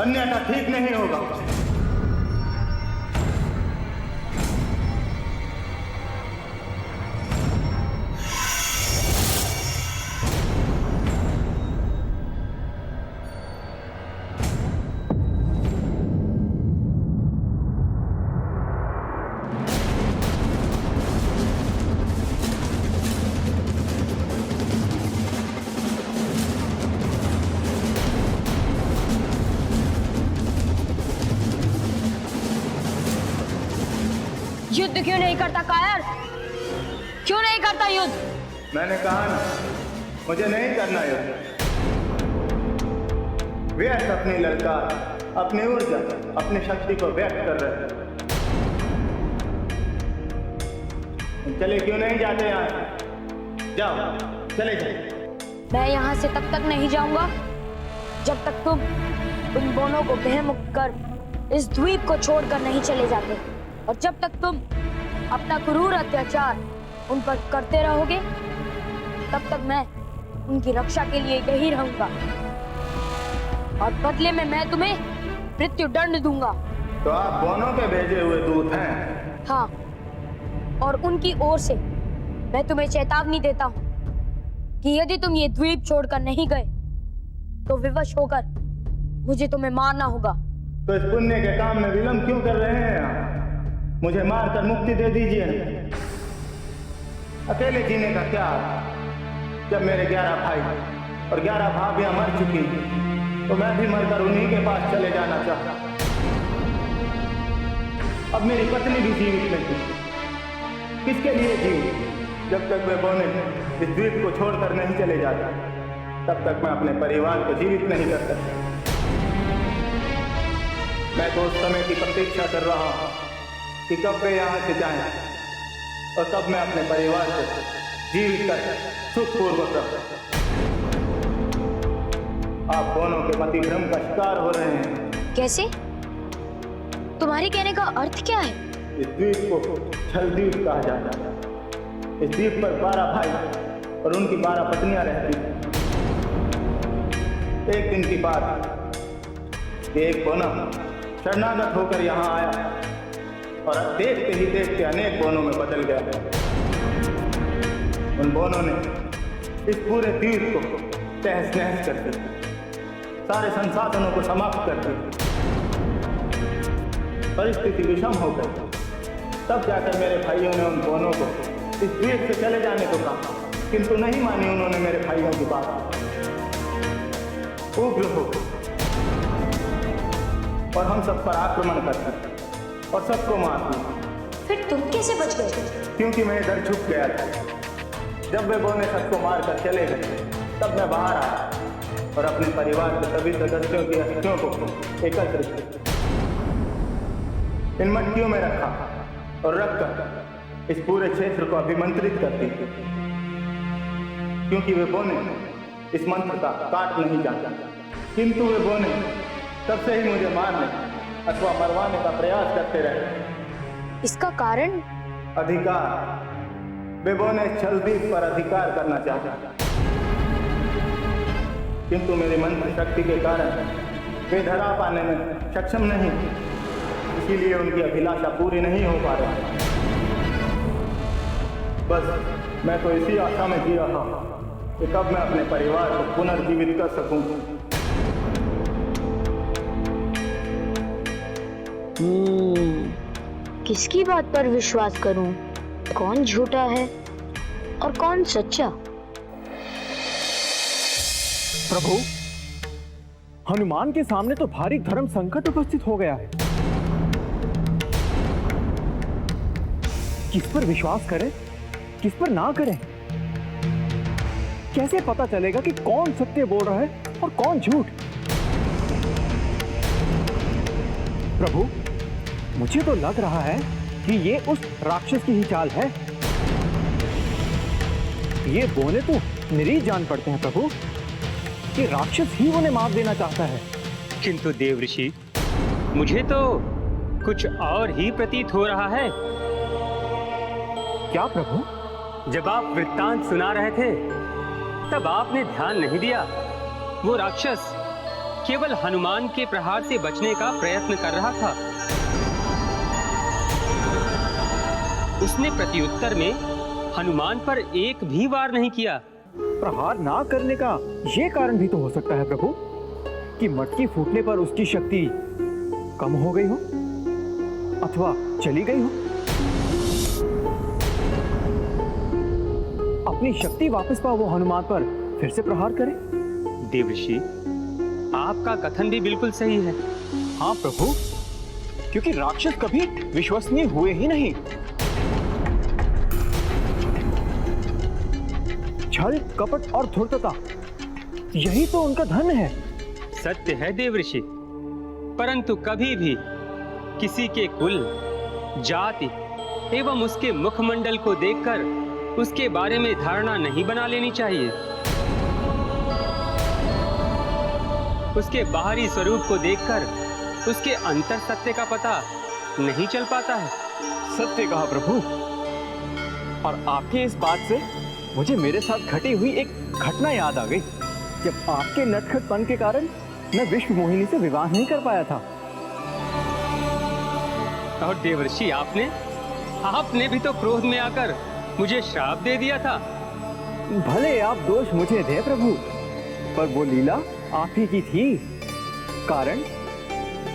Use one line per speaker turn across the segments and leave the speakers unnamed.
अन्यथा ठीक नहीं होगा।
युद्ध क्यों नहीं करता कायर? क्यों नहीं करता युद्ध?
मैंने कहा ना, मुझे नहीं करना युद्ध। व्यर्थ अपनी ललकार, अपनी ऊर्जा, अपनी शक्ति को व्यक्त कर रहे हैं। चले क्यों नहीं जाते यहाँ? जाओ, चले जाओ।
मैं यहाँ से तब तक नहीं जाऊंगा जब तक तुम उन दोनों को बेमुख कर इस द्वीप को छोड़कर नहीं चले जाते, और जब तक तुम अपना क्रूर अत्याचार उन पर करते रहोगे तब तक मैं उनकी रक्षा के लिए यही रहूंगा, और बदले में मैं तुम्हें मृत्यु दंड दूंगा।
तो आप दोनों के भेजे हुए दूत हैं?
हाँ, और उनकी ओर से मैं तुम्हें चेतावनी देता हूँ कि यदि तुम ये द्वीप छोड़कर नहीं गए तो विवश होकर मुझे तुम्हें मारना होगा।
तो इस पुण्य के काम में विलंब क्यों कर रहे हैं आप? मुझे मारकर मुक्ति दे दीजिए। अकेले जीने का क्या, जब मेरे 11 भाई और 11 भाभियां मर चुकी तो मैं भी मरकर उन्हीं के पास चले जाना चाहता। अब मेरी पत्नी भी जीवित नहीं, किसके लिए जीव? जब तक वे बोने इस द्वीप को छोड़कर नहीं चले जाते तब तक मैं अपने परिवार को जीवित नहीं कर सकता। मैं तो उस समय की प्रतीक्षा कर रहा हूं कि कब वे यहाँ से जाएं और तब मैं अपने परिवार को जीवित कर सुखपूर्वक रहूं। आप दोनों के मति भ्रम का शिकार हो रहे हैं।
कैसे? तुम्हारे कहने का अर्थ क्या है?
इस द्वीप को छल द्वीप कहा जाता है। इस द्वीप पर 12 भाई और उनकी 12 पत्नियां रहती थी। एक दिन की बात, एक बोना शरणागत होकर यहाँ आया और देखते ही देखते अनेक बोनों में बदल गया। उन बोनों ने इस पूरे द्वीप को तहस नहस कर दिया, सारे संसाधनों को समाप्त कर दिया। परिस्थिति विषम हो गई। तब जाकर मेरे भाइयों ने उन बोनों को इस द्वीप से चले जाने को कहा, किंतु नहीं मानी उन्होंने मेरे भाइयों की बात। उग्र हो और हम सब पर आक्रमण करते और सबको मार दिया।
फिर तुम कैसे बच गए?
क्योंकि मैं इधर छुप गया था। जब वे बोने सबको मारकर चले गए तब मैं बाहर आया और अपने परिवार के सभी सदस्यों की अस्थियों को एकत्र किया, इन मटकियों में रखा और रखकर इस पूरे क्षेत्र को अभिमंत्रित करती थी, क्योंकि वे बोने इस मंत्र का काट नहीं जानता। किंतु वे बोने तब से ही मुझे मारने अथवा मरवाने का प्रयास करते रहे।
इसका कारण?
अधिकार। वे बोने छलद्वीप पर अधिकार करना चाहता, किंतु मेरी मंत्र शक्ति के कारण वे धरा पाने में सक्षम नहीं, इसीलिए उनकी अभिलाषा पूरी नहीं हो पा रही। बस मैं तो इसी आशा में जी रहा कि कब मैं अपने परिवार को पुनर्जीवित कर सकूं।
किसकी बात पर विश्वास करूं? कौन झूठा है और कौन सच्चा?
प्रभु, हनुमान के सामने तो भारी धर्म संकट उपस्थित हो गया है। किस पर विश्वास करें, किस पर ना करें? कैसे पता चलेगा कि कौन सत्य बोल रहा है और कौन झूठ? प्रभु, मुझे तो लग रहा है कि ये उस राक्षस की ही चाल है। ये बोले तो निरीह जान पड़ते हैं प्रभु कि राक्षस ही उन्हें मार देना चाहता है।
किंतु देव ऋषि, मुझे तो कुछ और ही प्रतीत हो रहा है।
क्या प्रभु?
जब आप वृत्तांत सुना रहे थे तब आपने ध्यान नहीं दिया। वो राक्षस केवल हनुमान के प्रहार से बचने का प्रयत्न कर रहा था। उसने प्रत्युत्तर में हनुमान पर एक भी वार नहीं किया।
प्रहार ना करने का ये कारण भी तो हो सकता है प्रभु कि मटकी फूटने पर उसकी शक्ति कम हो गई हो अथवा चली गई हो। अपनी शक्ति वापस पाओ वो हनुमान पर फिर से प्रहार करे।
देवर्षि, आपका कथन भी बिल्कुल सही है।
हाँ प्रभु, क्योंकि राक्षस कभी विश्वसनीय हुए ही नहीं। छल, कपट और धूर्तता, यही तो उनका धन है।
सत्य है देवर्षि, परंतु कभी भी किसी के कुल, जाति एवं उसके मुखमंडल को देखकर उसके बारे में धारणा नहीं बना लेनी चाहिए। उसके बाहरी स्वरूप को देखकर उसके अंतर सत्य का पता नहीं चल पाता है।
सत्य कहा प्रभु। और आपकी इस बात से मुझे मेरे साथ घटी हुई एक घटना याद आ गई, जब आपके नटखटपन के कारण मैं विश्व मोहिनी से विवाह नहीं कर पाया था।
और देवर्षि, आपने भी तो क्रोध में आकर मुझे श्राप दे दिया था।
भले आप दोष मुझे दे प्रभु, पर वो लीला आप ही की थी। कारण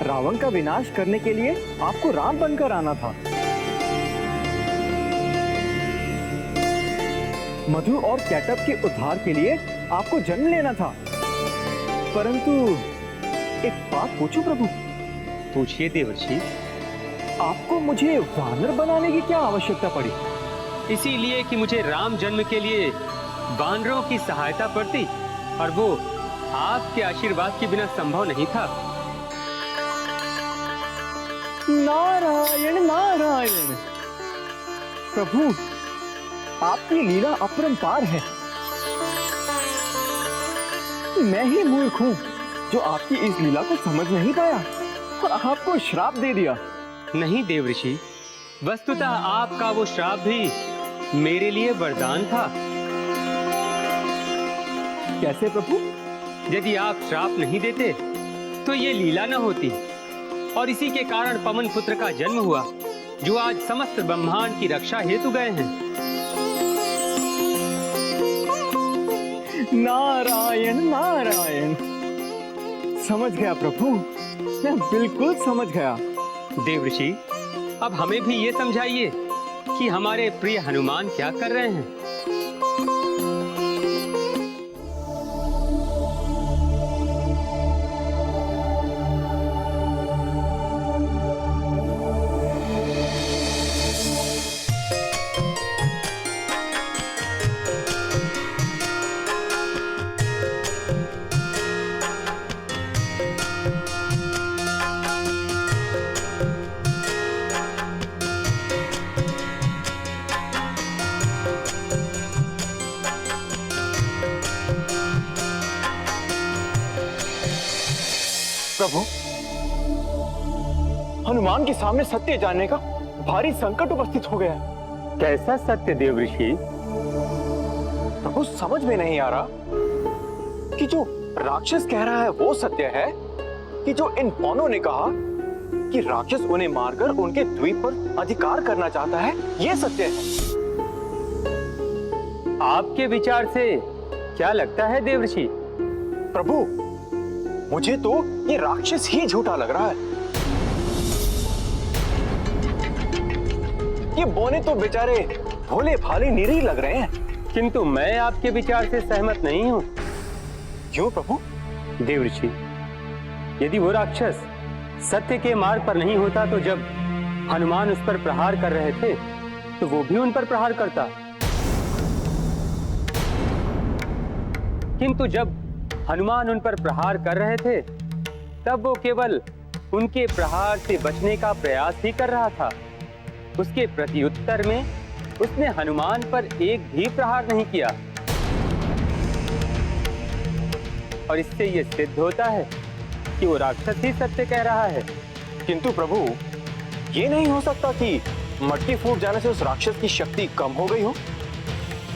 रावण का विनाश करने के लिए आपको राम बनकर आना था। मधु और कैटअप के उद्धार के लिए आपको जन्म लेना था। परंतु एक बात पूछूं प्रभु?
पूछिए देवर्षि।
आपको मुझे वानर बनाने की क्या आवश्यकता पड़ी?
इसीलिए कि मुझे राम जन्म के लिए वानरों की सहायता पड़ती, और वो आपके आशीर्वाद के बिना संभव नहीं था।
नारायण नारायण। प्रभु, आपकी लीला अपरंपार है। मैं ही मूर्ख हूं जो आपकी इस लीला को समझ नहीं पाया और आपको श्राप दे दिया।
नहीं देवर्षि, वस्तुतः आपका वो श्राप भी मेरे लिए वरदान था।
कैसे प्रभु?
यदि आप श्राप नहीं देते तो ये लीला न होती, और इसी के कारण पवन पुत्र का जन्म हुआ, जो आज समस्त ब्रह्मांड की रक्षा हेतु गए हैं।
नारायण नारायण। समझ गया प्रभु, मैं बिल्कुल समझ गया।
देवर्षि, अब हमें भी ये समझाइए कि हमारे प्रिय हनुमान क्या कर रहे हैं।
प्रभु, हनुमान के सामने सत्य जानने का भारी संकट उपस्थित हो गया है।
कैसा सत्य देवर्षि?
प्रभु, समझ में नहीं आ रहा कि जो राक्षस कह रहा है वो सत्य है, कि जो इन पौनों ने कहा कि राक्षस उन्हें मारकर उनके द्वीप पर अधिकार करना चाहता है, ये सत्य है।
आपके विचार से क्या लगता है देवर्षि?
प्रभु, मुझे तो ये राक्षस ही झूठा लग रहा है। ये बोने तो बेचारे भोले भाले निरीह लग रहे हैं।
किंतु मैं आपके विचार से सहमत नहीं हूँ।
क्यों प्रभु?
देवर्षि, यदि वो राक्षस सत्य के मार्ग पर नहीं होता तो जब हनुमान उस पर प्रहार कर रहे थे तो वो भी उन पर प्रहार करता। किंतु जब हनुमान उन पर प्रहार कर रहे थे तब वो केवल उनके प्रहार से बचने का प्रयास ही कर रहा था। उसके प्रत्युत्तर में उसने हनुमान पर एक भी प्रहार नहीं किया, और इससे यह सिद्ध होता है कि वो राक्षस ही सत्य कह रहा है।
किंतु प्रभु, ये नहीं हो सकता कि मटकी फूट जाने से उस राक्षस की शक्ति कम हो गई हो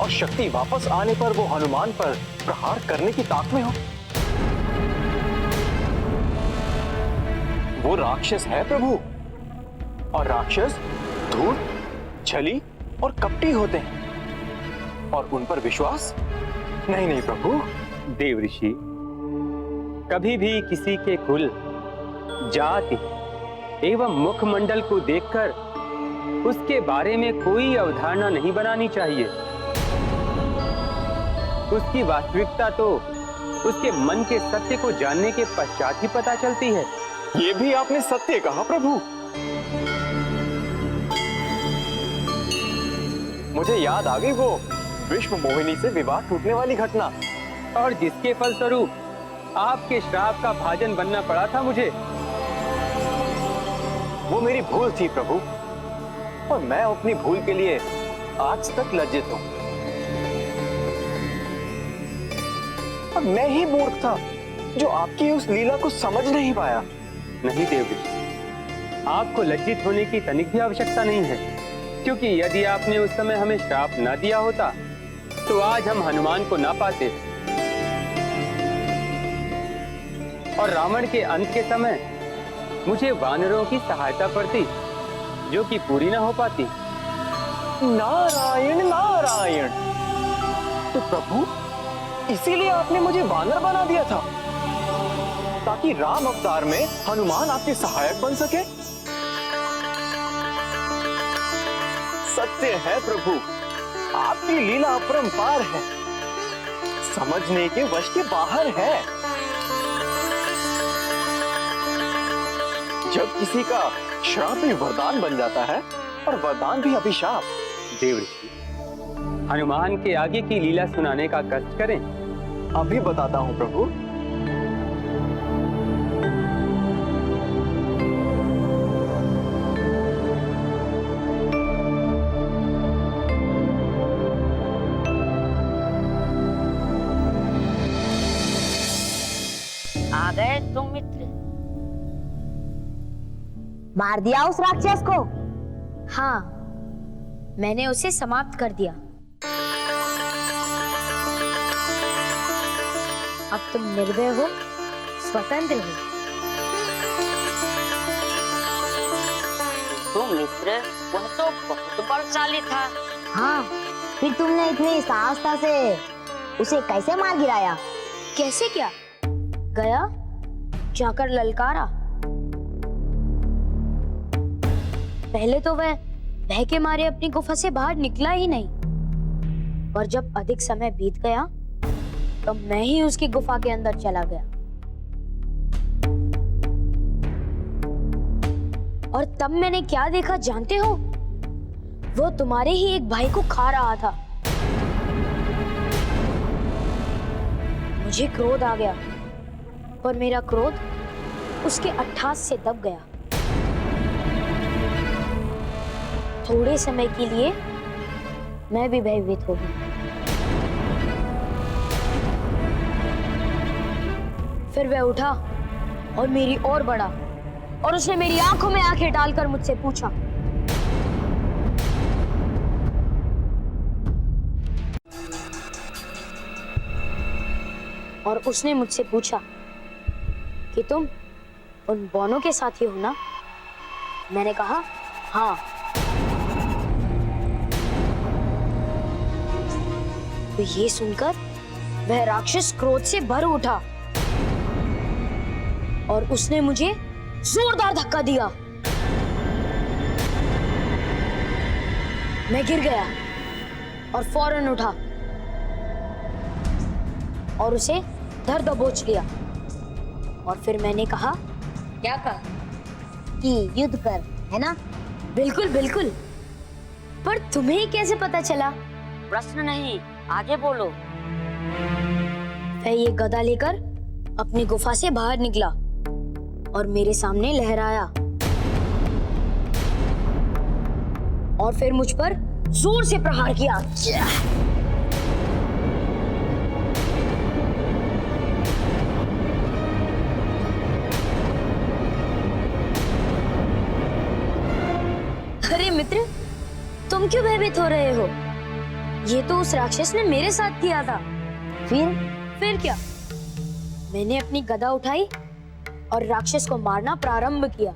और शक्ति वापस आने पर वो हनुमान पर प्रहार करने की ताक में हो। वो राक्षस है प्रभु, और राक्षस धूर्त, छली और कपटी होते हैं, और उन पर विश्वास नहीं। नहीं प्रभु।
देव ऋषि, कभी भी किसी के कुल, जाति एवं मुखमंडल को देखकर उसके बारे में कोई अवधारणा नहीं बनानी चाहिए। उसकी वास्तविकता तो उसके मन के सत्य को जानने के पश्चात ही पता चलती है।
ये भी आपने सत्य कहा प्रभु। मुझे याद आ गई वो विश्व मोहिनी से विवाह टूटने वाली घटना,
और जिसके फलस्वरूप आपके श्राप का भाजन बनना पड़ा था मुझे।
वो मेरी भूल थी प्रभु, और मैं अपनी भूल के लिए आज तक लज्जित हूं। और मैं ही मूर्ख था जो आपकी उस लीला को समझ नहीं पाया।
नहीं देव ऋषि, आपको लज्जित होने की तनिक भी आवश्यकता नहीं है, क्योंकि यदि आपने उस समय हमें श्राप न दिया होता तो आज हम हनुमान को ना पाते, और रावण के अंत के समय मुझे वानरों की सहायता पड़ती, जो कि पूरी ना हो पाती।
नारायण नारायण। तो प्रभु, इसीलिए आपने मुझे वानर बना दिया था, ताकि राम अवतार में हनुमान आपके सहायक बन सके। सत्य है प्रभु, आपकी लीला अपरंपार है, समझने के वश के बाहर है। जब किसी का श्राप भी वरदान बन जाता है, और वरदान भी अभिशाप।
देव ऋषि, हनुमान के आगे की लीला सुनाने का कष्ट करें।
अभी बताता हूं प्रभु।
आ गए तुम मित्र।
मार दिया उस राक्षस को?
हाँ, मैंने उसे समाप्त कर दिया। अब तुम निर्भय हो, स्वतंत्र हो।
तो मित्र, वह तो बहुत बलशाली था। हाँ, फिर तुमने इतनी साहसता से उसे कैसे मार गिराया?
कैसे क्या? गया, जाकर ललकारा। पहले तो वह भय के मारे अपनी गुफा से बाहर निकला ही नहीं, और जब अधिक समय बीत गया तो मैं ही उसकी गुफा के अंदर चला गया, और तब मैंने क्या देखा जानते हो? वो तुम्हारे ही एक भाई को खा रहा था। मुझे क्रोध आ गया, पर मेरा क्रोध उसके अट्ठास से दब गया। थोड़े समय के लिए मैं भी भयभीत हो गई। फिर वह उठा और मेरी ओर बढ़ा, और उसने मेरी आंखों में आंखें डालकर मुझसे पूछा, और उसने मुझसे पूछा कि तुम उन बौनों के साथी हो ना? मैंने कहा हाँ। तो ये सुनकर वह राक्षस क्रोध से भर उठा, और उसने मुझे जोरदार धक्का दिया। मैं गिर गया और फौरन उठा और उसे धर दबोच लिया, और फिर मैंने कहा,
क्या कहा? कि युद्ध कर, है ना?
बिल्कुल बिल्कुल। पर तुम्हें कैसे पता चला?
प्रश्न नहीं, आगे बोलो।
वह ये गदा लेकर अपनी गुफा से बाहर निकला और मेरे सामने लहराया, और फिर मुझ पर जोर से प्रहार किया। अरे मित्र, तुम क्यों भयभीत हो रहे हो? ये तो उस राक्षस ने मेरे साथ किया था। फिर क्या? मैंने अपनी गदा उठाई और राक्षस को मारना प्रारंभ किया।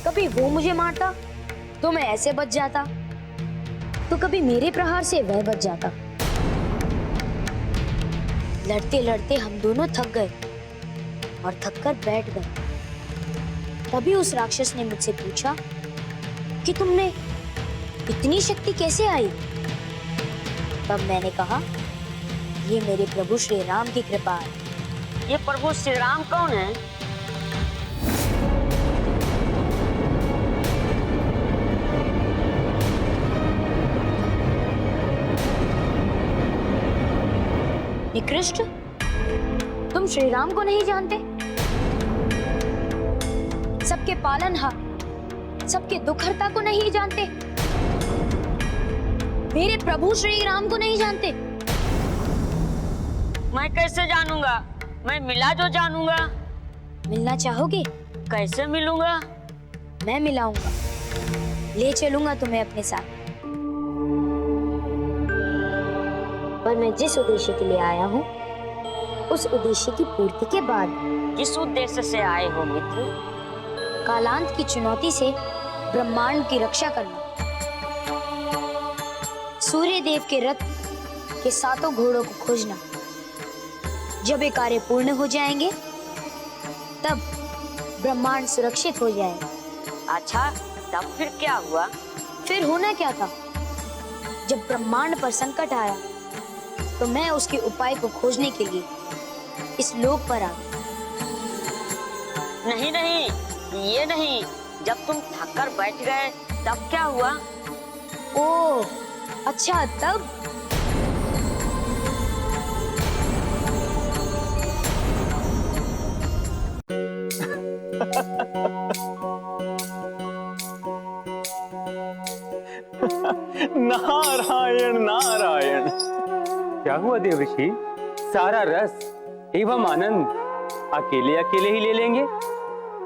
कभी वो मुझे मारता तो मैं ऐसे बच जाता, तो कभी मेरे प्रहार से वह बच जाता। लड़ते लड़ते हम दोनों थक गए और थककर बैठ गए। तभी उस राक्षस ने मुझसे पूछा कि तुमने इतनी शक्ति कैसे आई? तब मैंने कहा, ये मेरे प्रभु श्री राम की कृपा है।
ये प्रभु श्री राम कौन है?
निकृष्ट, तुम श्री राम को नहीं जानते? सबके पालनहार, सबके दुखहर्ता को नहीं जानते? मेरे प्रभु श्री राम को नहीं जानते?
मैं कैसे जानूंगा? मैं मिला जो जानूंगा।
मिलना चाहोगे?
कैसे मिलूंगा?
मैं मिलाऊंगा, ले चलूंगा तुम्हें अपने साथ। पर मैं जिस उद्देश्य के लिए आया हूँ, उस उद्देश्य की पूर्ति के बाद।
किस उद्देश्य से आए हो मित्र?
कालांत की चुनौती से ब्रह्मांड की रक्षा करना, सूर्य देव के रथ के 7 घोड़ों को खोजना। जब ये कार्य पूर्ण हो जाएंगे, तब ब्रह्मांड सुरक्षित हो जाएगा।
अच्छा, तब फिर क्या हुआ?
फिर होना क्या था? जब ब्रह्मांड पर संकट आया, तो मैं उसके उपाय को खोजने के लिए इस लोक पर आ गई।
नहीं नहीं, ये नहीं। जब तुम थककर बैठ गए, तब क्या हुआ?
ओह, अच्छा, तब
नारायण नारायण।
क्या हुआ देवऋषि? सारा रस एवं आनंद अकेले अकेले ही ले लेंगे?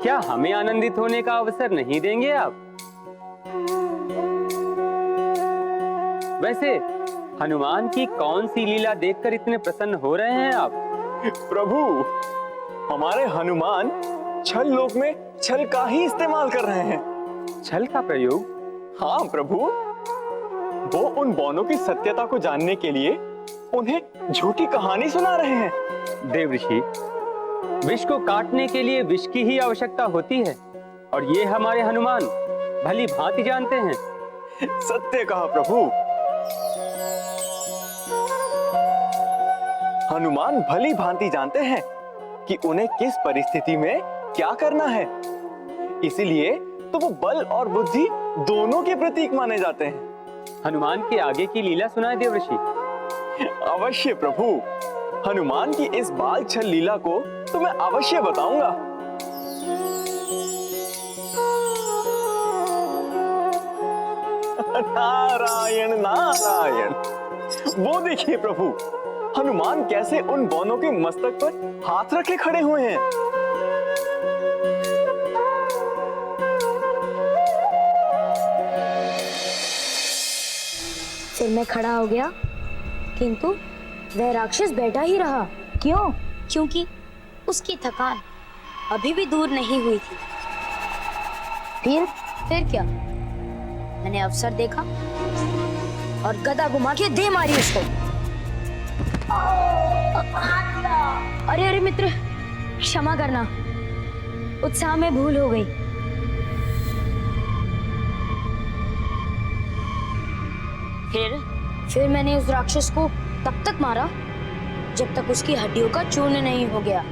क्या हमें आनंदित होने का अवसर नहीं देंगे आप? वैसे हनुमान की कौन सी लीला देखकर इतने प्रसन्न हो रहे हैं आप?
प्रभु, हमारे हनुमान छल लोक में छल का ही इस्तेमाल कर रहे हैं।
छल का प्रयोग?
हाँ प्रभु, वो उन बौनों की सत्यता को जानने के लिए उन्हें झूठी कहानी सुना रहे हैं।
देवऋषि, विष को काटने के लिए विष की ही आवश्यकता होती है, और ये हमारे हनुमान भली भांति जानते हैं।
सत्य कहा प्रभु। हनुमान भली भांति जानते हैं कि उन्हें किस परिस्थिति में क्या करना है। इसीलिए तो वो बल और बुद्धि दोनों के प्रतीक माने जाते हैं।
हनुमान के आगे की लीला सुनाए देवऋषि।
अवश्य प्रभु, हनुमान की इस बाल छल लीला को तो मैं अवश्य बताऊंगा। नारायण नारायण। वो देखिए प्रभु, हनुमान कैसे उन बौनों के मस्तक पर हाथ रखे खड़े हुए हैं।
फिर मैं खड़ा हो गया, किंतु वह राक्षस बैठा ही रहा। क्यों? क्योंकि उसकी थकान अभी भी दूर नहीं हुई थी। फिर क्या? मैंने अवसर देखा और गदा घुमा के दे मारी उसको। अरे अरे मित्र, क्षमा करना, उत्साह में भूल हो गई। फिर मैंने उस राक्षस को तब तक मारा जब तक उसकी हड्डियों का चूर्ण नहीं हो गया।